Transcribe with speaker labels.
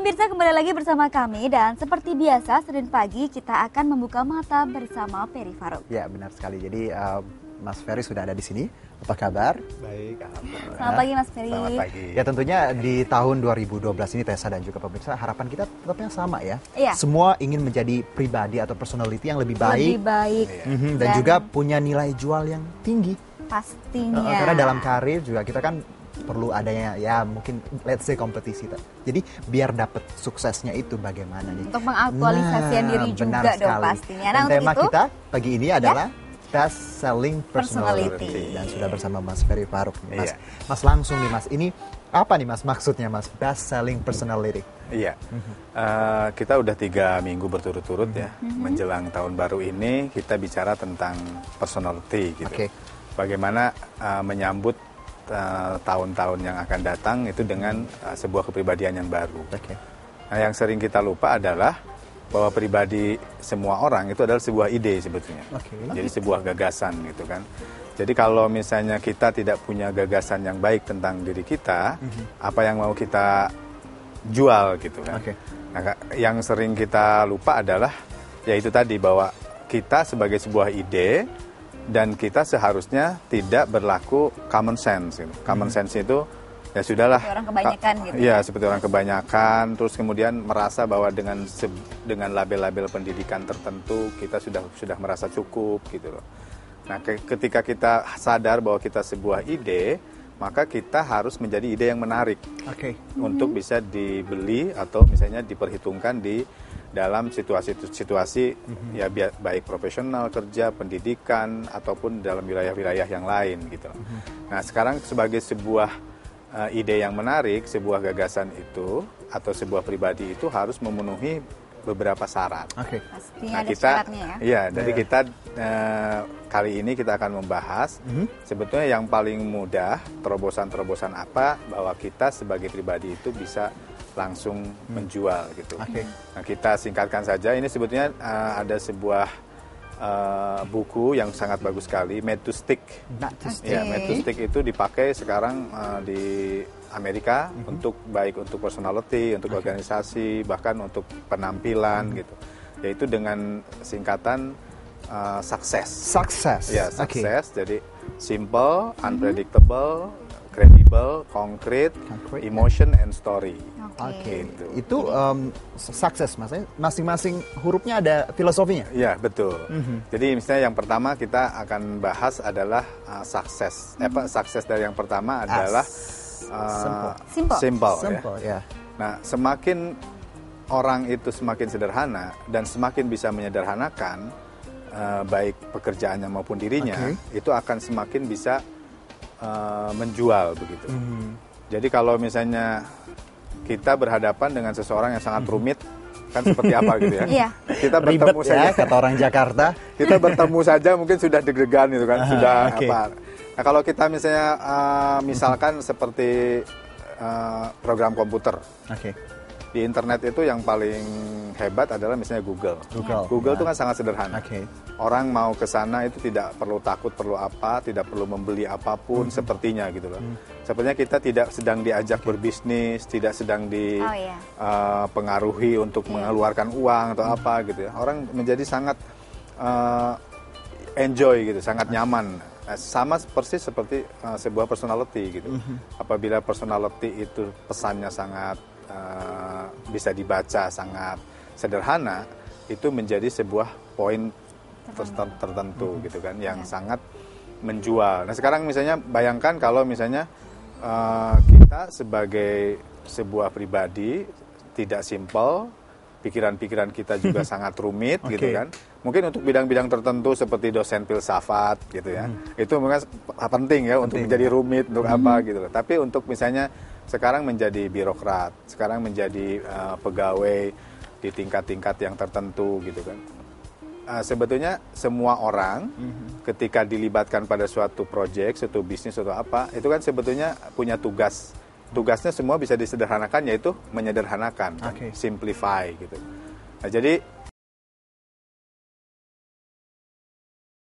Speaker 1: pemirsa, kembali lagi bersama kami dan seperti biasa Senin pagi kita akan membuka mata bersama Ferry Faruk.
Speaker 2: Ya, benar sekali. Jadi Mas Ferry sudah ada di sini. Apa kabar?
Speaker 3: Baik, alhamdulillah.
Speaker 1: Selamat pagi Mas Ferry.
Speaker 3: Selamat pagi.
Speaker 2: Ya, tentunya di tahun 2012 ini Tessa dan juga pemirsa, harapan kita tetapnya sama ya.
Speaker 1: Iya.
Speaker 2: Semua ingin menjadi pribadi atau personality yang lebih baik.
Speaker 1: Lebih baik.
Speaker 2: Dan juga punya nilai jual yang tinggi.
Speaker 1: Pastinya.
Speaker 2: Karena dalam karir juga kita kan perlu adanya ya mungkin let's say kompetisi. Jadi biar dapat suksesnya itu bagaimana nih?
Speaker 1: Untuk mengaktualisasikan diri juga
Speaker 2: benar
Speaker 1: dong
Speaker 2: sekali.
Speaker 1: pastinya.
Speaker 2: Dan
Speaker 1: Untuk
Speaker 2: tema
Speaker 1: itu,
Speaker 2: kita pagi ini adalah Best Selling Personality.
Speaker 1: Personality.
Speaker 2: Dan sudah bersama Mas Ferry Faruk nih, Mas.
Speaker 3: Iya.
Speaker 2: Mas langsung nih Mas, ini apa nih Mas maksudnya Mas Best Selling Personality?
Speaker 3: Iya, kita udah 3 minggu berturut-turut ya, menjelang tahun baru ini kita bicara tentang personality gitu.
Speaker 2: Oke.
Speaker 3: Bagaimana menyambut tahun-tahun yang akan datang itu dengan sebuah kepribadian yang baru.
Speaker 2: Oke.
Speaker 3: Nah, yang sering kita lupa adalah bahwa pribadi semua orang itu adalah sebuah ide sebetulnya.
Speaker 2: Oke.
Speaker 3: Jadi sebuah gagasan gitu kan. Jadi kalau misalnya kita tidak punya gagasan yang baik tentang diri kita, apa yang mau kita jual gitu kan.
Speaker 2: Oke.
Speaker 3: Nah, yang sering kita lupa adalah ya itu tadi bahwa kita sebagai sebuah ide dan kita seharusnya tidak berlaku common sense gitu. Common sense itu ya sudahlah.
Speaker 1: seperti orang kebanyakan gitu.
Speaker 3: Iya, seperti orang kebanyakan, terus kemudian merasa bahwa dengan label-label pendidikan tertentu kita sudah merasa cukup gitu loh. Nah, ketika kita sadar bahwa kita sebuah ide, maka kita harus menjadi ide yang menarik untuk bisa dibeli atau misalnya diperhitungkan di dalam situasi-situasi ya baik profesional, kerja, pendidikan ataupun dalam wilayah-wilayah yang lain gitu. Nah, sekarang sebagai sebuah ide yang menarik, sebuah gagasan itu atau sebuah pribadi itu harus memenuhi beberapa syarat.
Speaker 1: Pastinya
Speaker 3: Nah,
Speaker 1: ada syaratnya ya.
Speaker 3: Iya, jadi kita kali ini kita akan membahas sebetulnya yang paling mudah, terobosan-terobosan apa bahwa kita sebagai pribadi itu bisa langsung menjual gitu. Nah, kita singkatkan saja, ini sebetulnya ada sebuah buku yang sangat bagus sekali, Made to Stick. Ya, Made to Stick itu dipakai sekarang di Amerika untuk baik untuk personality, untuk organisasi, bahkan untuk penampilan gitu. Yaitu dengan singkatan sukses. Ya, sukses. Jadi simple, unpredictable, credible, concrete, emotion and story.
Speaker 2: Gitu. Itu sukses, maksudnya masing-masing hurufnya ada filosofinya.
Speaker 3: Iya, betul. Jadi misalnya yang pertama kita akan bahas adalah sukses. Sukses dari yang pertama adalah simple ya. Nah, semakin orang itu semakin sederhana dan semakin bisa menyederhanakan baik pekerjaannya maupun dirinya, itu akan semakin bisa menjual begitu. Jadi kalau misalnya kita berhadapan dengan seseorang yang sangat rumit, kan seperti apa gitu ya?
Speaker 1: Iya.
Speaker 3: Kita bertemu
Speaker 2: Ribet
Speaker 3: saja,
Speaker 2: ya, kata orang Jakarta.
Speaker 3: kita bertemu saja mungkin sudah deg-degan gitu kan, sudah apa? Nah, kalau kita misalnya misalkan seperti program komputer. Di internet itu yang paling hebat adalah misalnya Google. Google itu kan sangat sederhana. Orang mau ke sana itu tidak perlu takut, perlu apa, tidak perlu membeli apapun sepertinya gitu loh. Sepertinya kita tidak sedang diajak berbisnis, tidak sedang dipengaruhi untuk mengeluarkan uang atau apa gitu ya. Orang menjadi sangat enjoy gitu, sangat nyaman. Sama persis seperti sebuah personality gitu. Apabila personality itu pesannya sangat bisa dibaca, sangat sederhana, itu menjadi sebuah poin tertentu gitu kan, yang sangat menjual. Nah, sekarang misalnya bayangkan kalau misalnya kita sebagai sebuah pribadi tidak simple, pikiran-pikiran kita juga sangat rumit gitu kan. Mungkin untuk bidang-bidang tertentu seperti dosen filsafat gitu ya. Itu mungkin penting ya untuk menjadi rumit untuk apa gitu loh. Tapi untuk misalnya sekarang menjadi birokrat, sekarang menjadi pegawai di tingkat-tingkat yang tertentu gitu kan. Sebetulnya semua orang ketika dilibatkan pada suatu proyek, suatu bisnis atau apa, itu kan sebetulnya punya tugas. Tugasnya semua bisa disederhanakan, yaitu menyederhanakan, simplify gitu. Nah, jadi